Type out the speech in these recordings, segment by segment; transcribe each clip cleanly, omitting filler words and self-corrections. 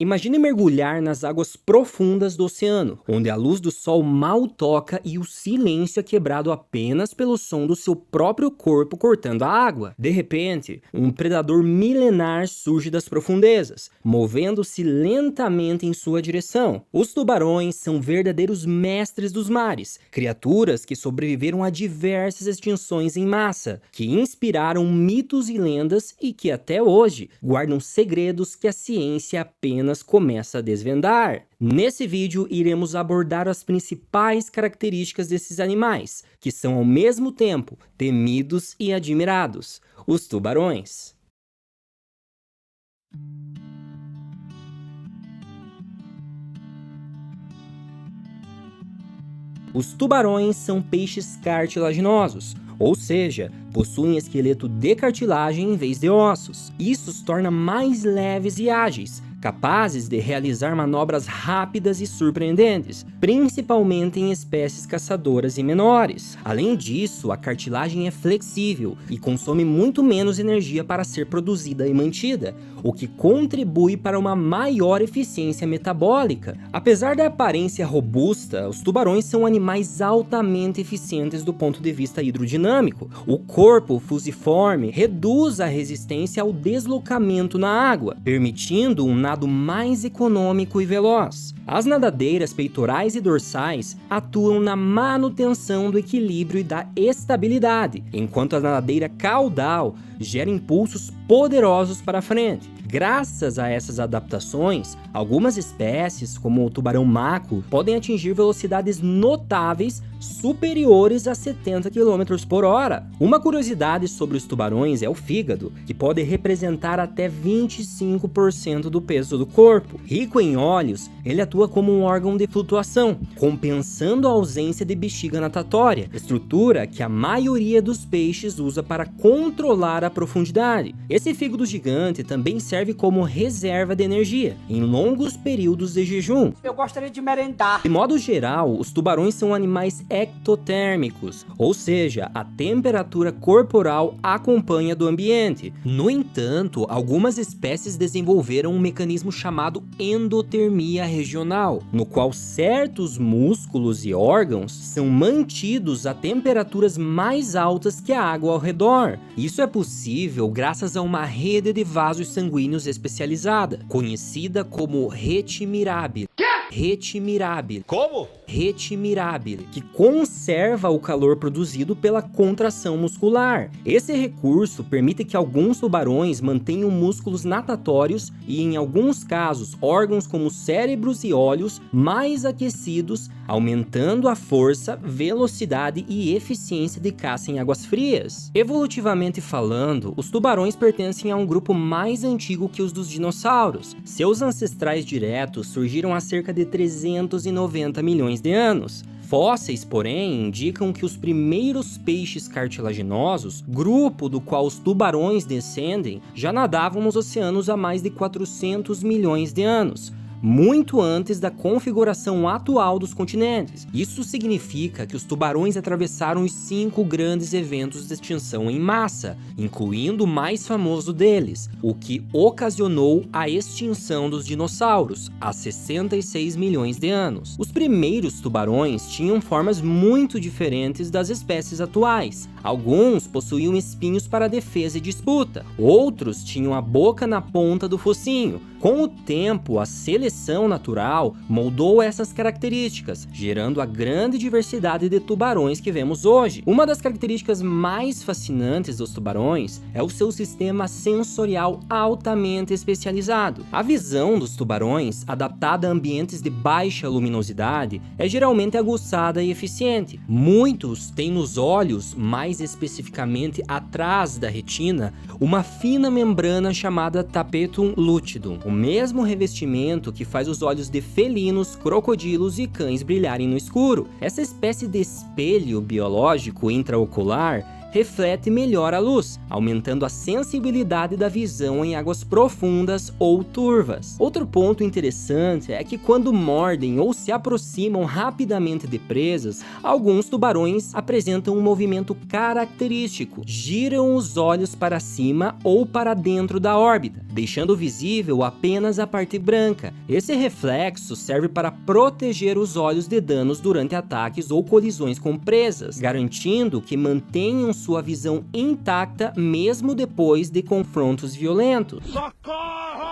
Imagine mergulhar nas águas profundas do oceano, onde a luz do sol mal toca e o silêncio é quebrado apenas pelo som do seu próprio corpo cortando a água. De repente, um predador milenar surge das profundezas, movendo-se lentamente em sua direção. Os tubarões são verdadeiros mestres dos mares, criaturas que sobreviveram a diversas extinções em massa, que inspiraram mitos e lendas e que até hoje guardam segredos que a ciência apenas começa a desvendar. Nesse vídeo, iremos abordar as principais características desses animais, que são ao mesmo tempo temidos e admirados: os tubarões. Os tubarões são peixes cartilaginosos, ou seja, possuem esqueleto de cartilagem em vez de ossos. Isso os torna mais leves e ágeis, capazes de realizar manobras rápidas e surpreendentes, principalmente em espécies caçadoras e menores. Além disso, a cartilagem é flexível e consome muito menos energia para ser produzida e mantida, o que contribui para uma maior eficiência metabólica. Apesar da aparência robusta, os tubarões são animais altamente eficientes do ponto de vista hidrodinâmico. O corpo fusiforme reduz a resistência ao deslocamento na água, permitindo um nado mais econômico e veloz. As nadadeiras peitorais e dorsais atuam na manutenção do equilíbrio e da estabilidade, enquanto a nadadeira caudal gera impulsos poderosos para frente. Graças a essas adaptações, algumas espécies, como o tubarão maco, podem atingir velocidades notáveis superiores a 70 km por hora. Uma curiosidade sobre os tubarões é o fígado, que pode representar até 25% do peso do corpo. Rico em óleos, ele atua como um órgão de flutuação, compensando a ausência de bexiga natatória, estrutura que a maioria dos peixes usa para controlar a profundidade. Esse fígado gigante também serve como reserva de energia em longos períodos de jejum. Eu gostaria de merendar. De modo geral, os tubarões são animais ectotérmicos, ou seja, a temperatura corporal acompanha do ambiente. No entanto, algumas espécies desenvolveram um mecanismo chamado endotermia regional, no qual certos músculos e órgãos são mantidos a temperaturas mais altas que a água ao redor. Isso é possível graças a uma rede de vasos sanguíneos especializada, conhecida como rete mirabile. Rete mirabile. Como? Rete mirabile, que conserva o calor produzido pela contração muscular. Esse recurso permite que alguns tubarões mantenham músculos natatórios e, em alguns casos, órgãos como cérebros e olhos mais aquecidos, aumentando a força, velocidade e eficiência de caça em águas frias. Evolutivamente falando, os tubarões pertencem a um grupo mais antigo que os dos dinossauros. Seus ancestrais diretos surgiram há cerca de 390 milhões de anos. Fósseis, porém, indicam que os primeiros peixes cartilaginosos, grupo do qual os tubarões descendem, já nadavam nos oceanos há mais de 400 milhões de anos, muito antes da configuração atual dos continentes. Isso significa que os tubarões atravessaram os 5 grandes eventos de extinção em massa, incluindo o mais famoso deles, o que ocasionou a extinção dos dinossauros, há 66 milhões de anos. Os primeiros tubarões tinham formas muito diferentes das espécies atuais. Alguns possuíam espinhos para defesa e disputa, outros tinham a boca na ponta do focinho. Com o tempo, a seleção natural moldou essas características, gerando a grande diversidade de tubarões que vemos hoje. Uma das características mais fascinantes dos tubarões é o seu sistema sensorial altamente especializado. A visão dos tubarões, adaptada a ambientes de baixa luminosidade, é geralmente aguçada e eficiente. Muitos têm nos olhos, mais especificamente atrás da retina, uma fina membrana chamada tapetum lucidum, o mesmo revestimento que faz os olhos de felinos, crocodilos e cães brilharem no escuro. Essa espécie de espelho biológico intraocular reflete melhor a luz, aumentando a sensibilidade da visão em águas profundas ou turvas. Outro ponto interessante é que quando mordem ou se aproximam rapidamente de presas, alguns tubarões apresentam um movimento característico, giram os olhos para cima ou para dentro da órbita, deixando visível apenas a parte branca. Esse reflexo serve para proteger os olhos de danos durante ataques ou colisões com presas, garantindo que mantenham sua visão intacta mesmo depois de confrontos violentos.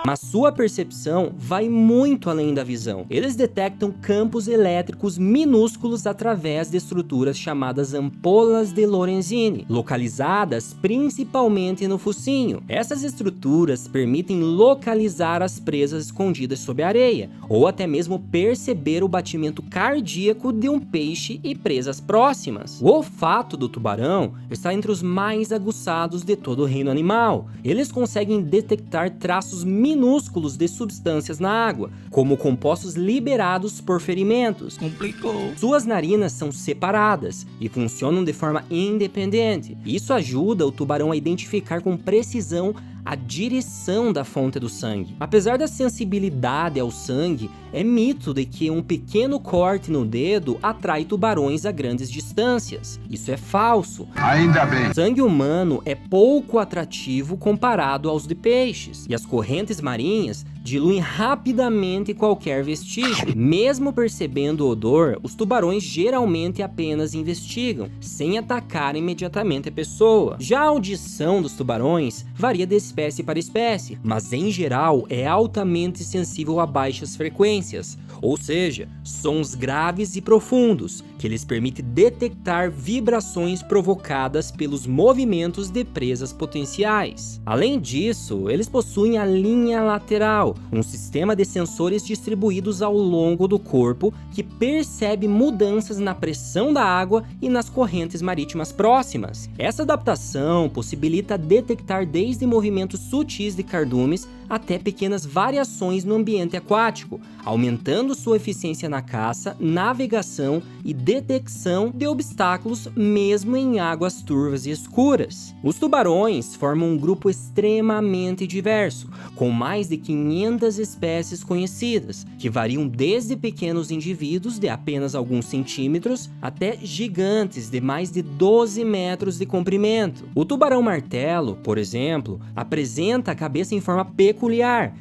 Mas sua percepção vai muito além da visão. Eles detectam campos elétricos minúsculos através de estruturas chamadas ampolas de Lorenzini, localizadas principalmente no focinho. Essas estruturas permitem localizar as presas escondidas sob a areia, ou até mesmo perceber o batimento cardíaco de um peixe e presas próximas. O olfato do tubarão está entre os mais aguçados de todo o reino animal. Eles conseguem detectar traços minúsculos de substâncias na água, como compostos liberados por ferimentos. Complicou. Suas narinas são separadas e funcionam de forma independente. Isso ajuda o tubarão a identificar com precisão a direção da fonte do sangue. Apesar da sensibilidade ao sangue, é mito de que um pequeno corte no dedo atrai tubarões a grandes distâncias. Isso é falso. Ainda bem. O sangue humano é pouco atrativo comparado aos de peixes, e as correntes marinhas diluem rapidamente qualquer vestígio. Mesmo percebendo o odor, os tubarões geralmente apenas investigam, sem atacar imediatamente a pessoa. Já a audição dos tubarões varia de espécie para espécie, mas em geral é altamente sensível a baixas frequências, ou seja, sons graves e profundos, que lhes permite detectar vibrações provocadas pelos movimentos de presas potenciais. Além disso, eles possuem a linha lateral, um sistema de sensores distribuídos ao longo do corpo que percebe mudanças na pressão da água e nas correntes marítimas próximas. Essa adaptação possibilita detectar desde movimentos sutis de cardumes até pequenas variações no ambiente aquático, aumentando sua eficiência na caça, navegação e detecção de obstáculos mesmo em águas turvas e escuras. Os tubarões formam um grupo extremamente diverso, com mais de 500 espécies conhecidas, que variam desde pequenos indivíduos de apenas alguns centímetros até gigantes de mais de 12 metros de comprimento. O tubarão-martelo, por exemplo, apresenta a cabeça em forma peculiar,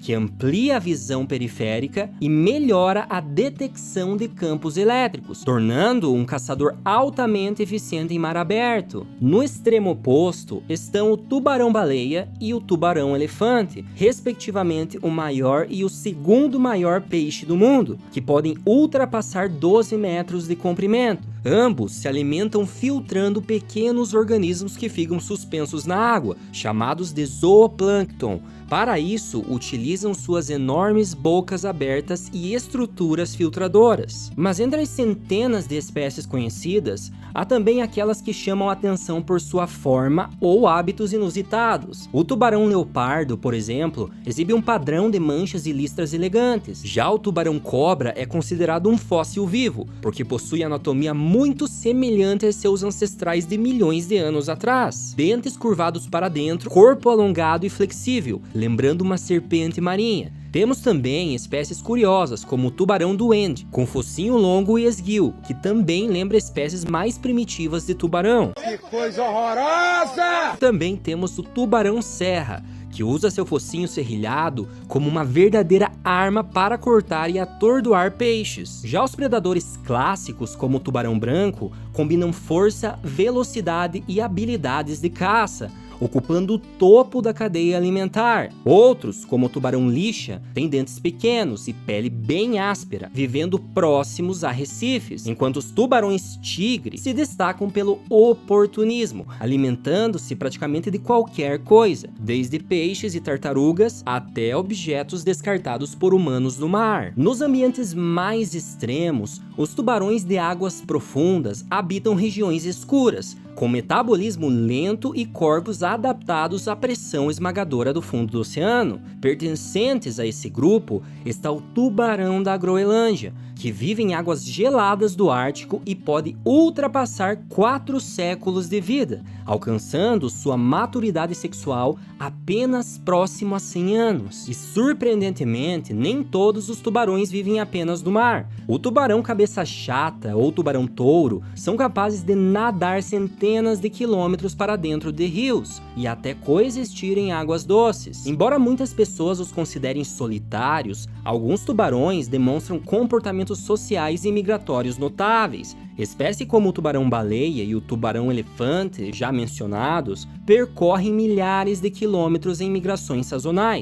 que amplia a visão periférica e melhora a detecção de campos elétricos, tornando um caçador altamente eficiente em mar aberto. No extremo oposto estão o tubarão-baleia e o tubarão-elefante, respectivamente o maior e o segundo maior peixe do mundo, que podem ultrapassar 12 metros de comprimento. Ambos se alimentam filtrando pequenos organismos que ficam suspensos na água, chamados de zooplâncton. Para isso, utilizam suas enormes bocas abertas e estruturas filtradoras. Mas entre as centenas de espécies conhecidas, há também aquelas que chamam a atenção por sua forma ou hábitos inusitados. O tubarão-leopardo, por exemplo, exibe um padrão de manchas e listras elegantes. Já o tubarão-cobra é considerado um fóssil vivo, porque possui anatomia muito semelhante a seus ancestrais de milhões de anos atrás. Dentes curvados para dentro, corpo alongado e flexível, lembrando uma serpente marinha. Temos também espécies curiosas, como o tubarão-duende, com focinho longo e esguio, que também lembra espécies mais primitivas de tubarão. Que coisa horrorosa! Também temos o tubarão-serra, que usa seu focinho serrilhado como uma verdadeira arma para cortar e atordoar peixes. Já os predadores clássicos, como o tubarão branco, combinam força, velocidade e habilidades de caça, ocupando o topo da cadeia alimentar. Outros, como o tubarão-lixa, têm dentes pequenos e pele bem áspera, vivendo próximos a recifes, enquanto os tubarões-tigre se destacam pelo oportunismo, alimentando-se praticamente de qualquer coisa, desde peixes e tartarugas até objetos descartados por humanos no mar. Nos ambientes mais extremos, os tubarões de águas profundas habitam regiões escuras, com metabolismo lento e corpos adaptados à pressão esmagadora do fundo do oceano. Pertencentes a esse grupo está o tubarão da Groenlândia, que vive em águas geladas do Ártico e pode ultrapassar 4 séculos de vida, alcançando sua maturidade sexual apenas próximo a 100 anos. E surpreendentemente, nem todos os tubarões vivem apenas no mar. O tubarão cabeça chata ou tubarão-touro são capazes de nadar centenas de quilômetros para dentro de rios e até coexistir em águas doces. Embora muitas pessoas os considerem solitários, alguns tubarões demonstram comportamentos sociais e migratórios notáveis. Espécies como o tubarão-baleia e o tubarão-elefante, já mencionados, percorrem milhares de quilômetros em migrações sazonais,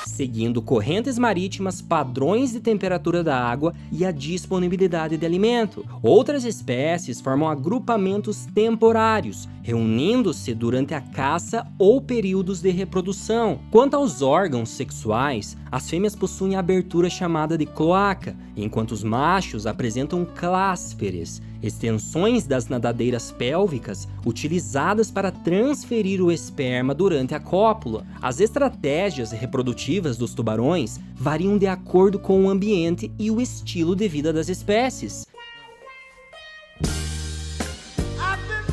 seguindo correntes marítimas, padrões de temperatura da água e a disponibilidade de alimento. Outras espécies formam agrupamentos temporários, reunindo-se durante a caça ou períodos de reprodução. Quanto aos órgãos sexuais, as fêmeas possuem a abertura chamada de cloaca, enquanto os machos apresentam clásperes, extensões das nadadeiras pélvicas utilizadas para transferir o esperma durante a cópula. As estratégias reprodutivas dos tubarões variam de acordo com o ambiente e o estilo de vida das espécies.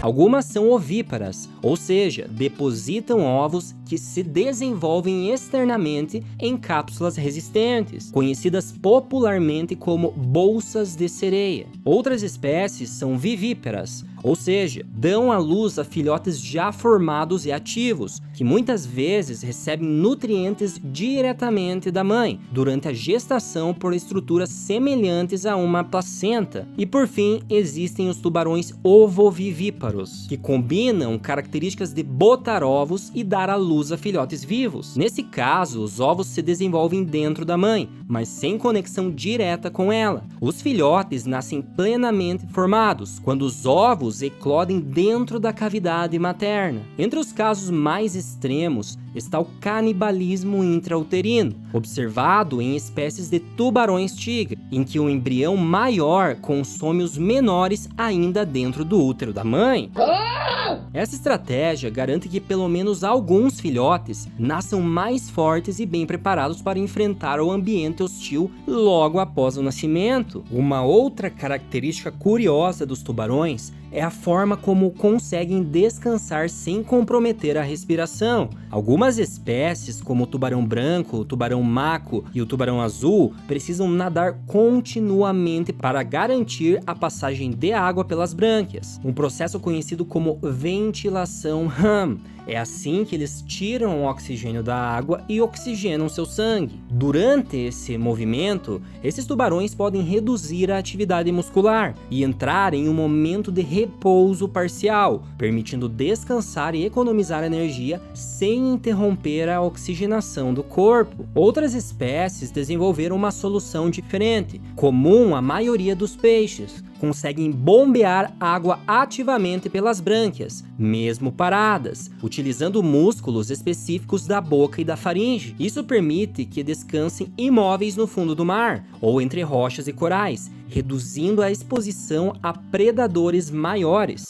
Algumas são ovíparas, ou seja, depositam ovos que se desenvolvem externamente em cápsulas resistentes, conhecidas popularmente como bolsas de sereia. Outras espécies são vivíparas, ou seja, dão à luz a filhotes já formados e ativos, que muitas vezes recebem nutrientes diretamente da mãe, durante a gestação por estruturas semelhantes a uma placenta. E por fim, existem os tubarões ovovivíparos, que combinam características de botar ovos e dar à luz a filhotes vivos. Nesse caso, os ovos se desenvolvem dentro da mãe, mas sem conexão direta com ela. Os filhotes nascem plenamente formados, quando os ovos eclodem dentro da cavidade materna. Entre os casos mais extremos está o canibalismo intrauterino, observado em espécies de tubarões-tigre, em que o embrião maior consome os menores ainda dentro do útero da mãe. Essa estratégia garante que pelo menos alguns filhotes nasçam mais fortes e bem preparados para enfrentar o ambiente hostil logo após o nascimento. Uma outra característica curiosa dos tubarões é a forma como conseguem descansar sem comprometer a respiração. Algumas espécies, como o tubarão branco, o tubarão maco e o tubarão azul, precisam nadar continuamente para garantir a passagem de água pelas brânquias, um processo conhecido como ventilação REM. É assim que eles tiram o oxigênio da água e oxigenam seu sangue. Durante esse movimento, esses tubarões podem reduzir a atividade muscular e entrar em um momento de repouso parcial, permitindo descansar e economizar energia sem interromper a oxigenação do corpo. Outras espécies desenvolveram uma solução diferente, comum à maioria dos peixes. Conseguem bombear água ativamente pelas brânquias, mesmo paradas, utilizando músculos específicos da boca e da faringe. Isso permite que descansem imóveis no fundo do mar ou entre rochas e corais, reduzindo a exposição a predadores maiores.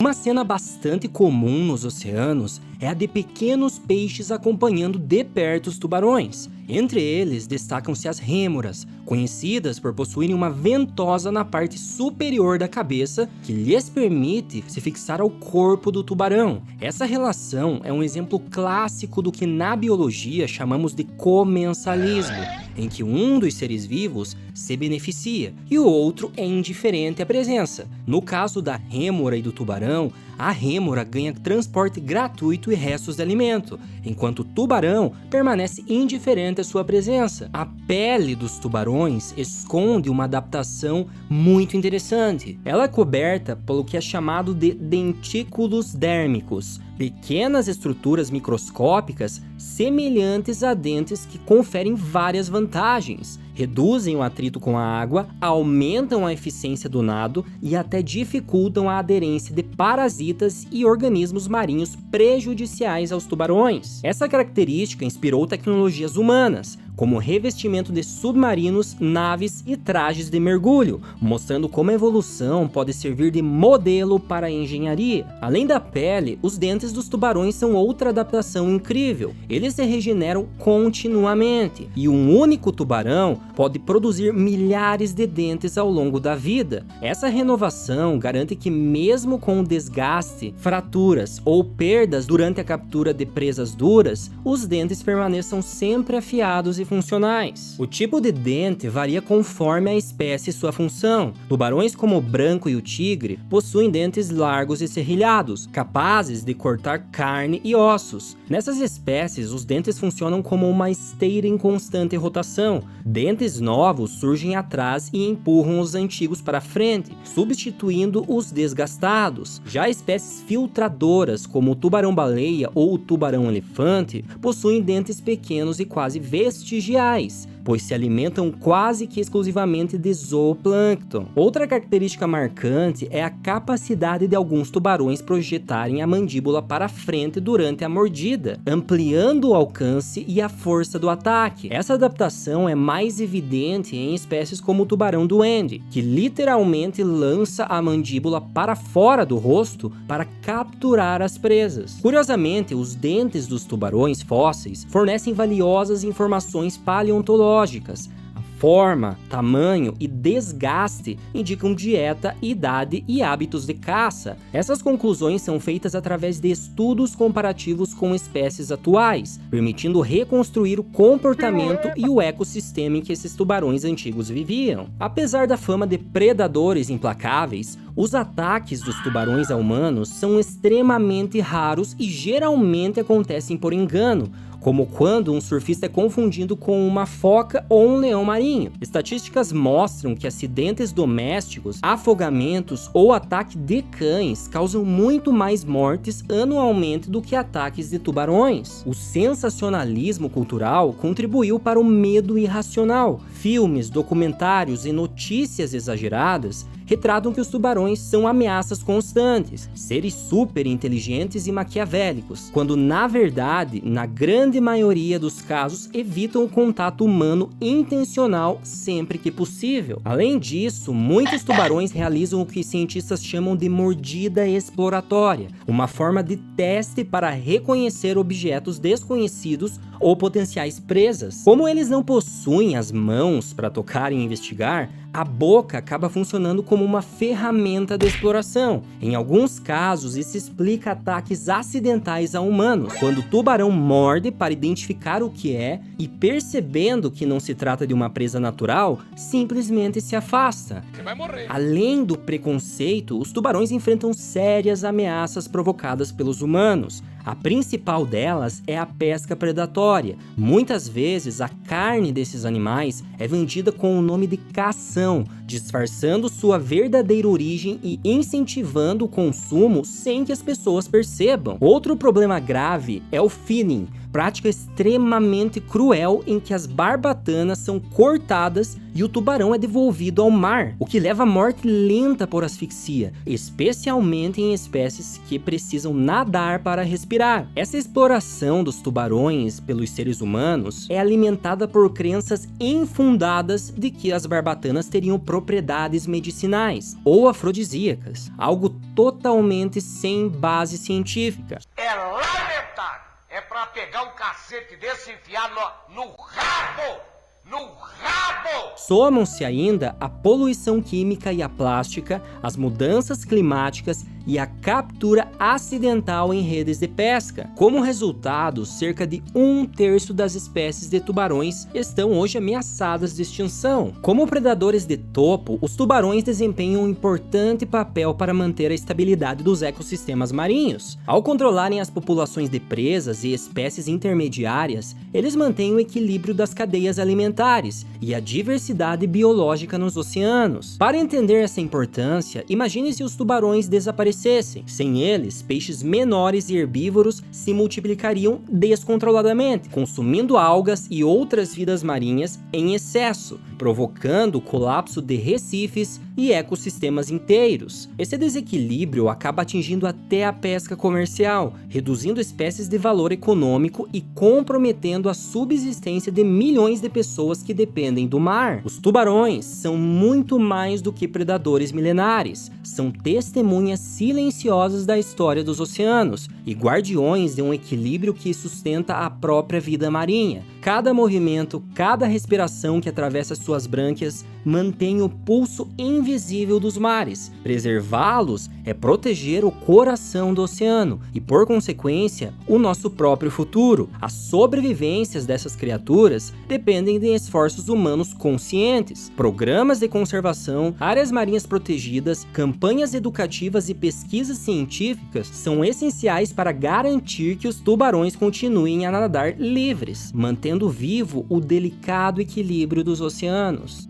Uma cena bastante comum nos oceanos é a de pequenos peixes acompanhando de perto os tubarões. Entre eles destacam-se as rêmoras, conhecidas por possuírem uma ventosa na parte superior da cabeça que lhes permite se fixar ao corpo do tubarão. Essa relação é um exemplo clássico do que na biologia chamamos de comensalismo, em que um dos seres vivos se beneficia e o outro é indiferente à presença. No caso da rêmora e do tubarão, a rêmora ganha transporte gratuito e restos de alimento, enquanto o tubarão permanece indiferente à sua presença. A pele dos tubarões esconde uma adaptação muito interessante. Ela é coberta pelo que é chamado de dentículos dérmicos, pequenas estruturas microscópicas semelhantes a dentes que conferem várias vantagens. Reduzem o atrito com a água, aumentam a eficiência do nado e até dificultam a aderência de parasitas e organismos marinhos prejudiciais aos tubarões. Essa característica inspirou tecnologias humanas, como revestimento de submarinos, naves e trajes de mergulho, mostrando como a evolução pode servir de modelo para a engenharia. Além da pele, os dentes dos tubarões são outra adaptação incrível. Eles se regeneram continuamente, e um único tubarão pode produzir milhares de dentes ao longo da vida. Essa renovação garante que mesmo com o desgaste, fraturas ou perdas durante a captura de presas duras, os dentes permaneçam sempre afiados e funcionais. O tipo de dente varia conforme a espécie e sua função. Tubarões como o branco e o tigre possuem dentes largos e serrilhados, capazes de cortar carne e ossos. Nessas espécies, os dentes funcionam como uma esteira em constante rotação. Dentes novos surgem atrás e empurram os antigos para frente, substituindo os desgastados. Já espécies filtradoras, como o tubarão-baleia ou o tubarão-elefante, possuem dentes pequenos e quase vestigiais, pois se alimentam quase que exclusivamente de zooplâncton. Outra característica marcante é a capacidade de alguns tubarões projetarem a mandíbula para frente durante a mordida, ampliando o alcance e a força do ataque. Essa adaptação é mais evidente em espécies como o tubarão-duende, que literalmente lança a mandíbula para fora do rosto para capturar as presas. Curiosamente, os dentes dos tubarões fósseis fornecem valiosas informações paleontológicas. A forma, tamanho e desgaste indicam dieta, idade e hábitos de caça. Essas conclusões são feitas através de estudos comparativos com espécies atuais, permitindo reconstruir o comportamento e o ecossistema em que esses tubarões antigos viviam. Apesar da fama de predadores implacáveis, os ataques dos tubarões a humanos são extremamente raros e geralmente acontecem por engano, como quando um surfista é confundido com uma foca ou um leão marinho. Estatísticas mostram que acidentes domésticos, afogamentos ou ataque de cães causam muito mais mortes anualmente do que ataques de tubarões. O sensacionalismo cultural contribuiu para o medo irracional. Filmes, documentários e notícias exageradas retratam que os tubarões são ameaças constantes, seres super inteligentes e maquiavélicos, quando na verdade, na grande maioria dos casos, evitam o contato humano intencional sempre que possível. Além disso, muitos tubarões realizam o que cientistas chamam de mordida exploratória, uma forma de teste para reconhecer objetos desconhecidos ou potenciais presas. Como eles não possuem as mãos para tocar e investigar, a boca acaba funcionando como uma ferramenta de exploração. Em alguns casos, isso explica ataques acidentais a humanos, quando o tubarão morde para identificar o que é e, percebendo que não se trata de uma presa natural, simplesmente se afasta. Você vai morrer. Além do preconceito, os tubarões enfrentam sérias ameaças provocadas pelos humanos. A principal delas é a pesca predatória. Muitas vezes, a carne desses animais é vendida com o nome de cação, disfarçando sua verdadeira origem e incentivando o consumo sem que as pessoas percebam. Outro problema grave é o finning, prática extremamente cruel em que as barbatanas são cortadas e o tubarão é devolvido ao mar, o que leva à morte lenta por asfixia, especialmente em espécies que precisam nadar para respirar. Essa exploração dos tubarões pelos seres humanos é alimentada por crenças infundadas de que as barbatanas teriam propriedades medicinais ou afrodisíacas, algo totalmente sem base científica. É lamentável. É pra pegar um cacete desse e enfiar no rabo! No rabo! Somam-se ainda a poluição química e a plástica, as mudanças climáticas e a captura acidental em redes de pesca. Como resultado, cerca de 1/3 das espécies de tubarões estão hoje ameaçadas de extinção. Como predadores de topo, os tubarões desempenham um importante papel para manter a estabilidade dos ecossistemas marinhos. Ao controlarem as populações de presas e espécies intermediárias, eles mantêm o equilíbrio das cadeias alimentares e a diversidade diversidade biológica nos oceanos. Para entender essa importância, imagine se os tubarões desaparecessem. Sem eles, peixes menores e herbívoros se multiplicariam descontroladamente, consumindo algas e outras vidas marinhas em excesso, provocando o colapso de recifes e ecossistemas inteiros. Esse desequilíbrio acaba atingindo até a pesca comercial, reduzindo espécies de valor econômico e comprometendo a subsistência de milhões de pessoas que dependem do mar. Os tubarões são muito mais do que predadores milenares, são testemunhas silenciosas da história dos oceanos e guardiões de um equilíbrio que sustenta a própria vida marinha. Cada movimento, cada respiração que atravessa suas brânquias mantém o pulso invisível dos mares. Preservá-los é proteger o coração do oceano e, por consequência, o nosso próprio futuro. As sobrevivências dessas criaturas dependem de esforços humanos conscientes. Programas de conservação, áreas marinhas protegidas, campanhas educativas e pesquisas científicas são essenciais para garantir que os tubarões continuem a nadar livres, mantendo vivo o delicado equilíbrio dos oceanos.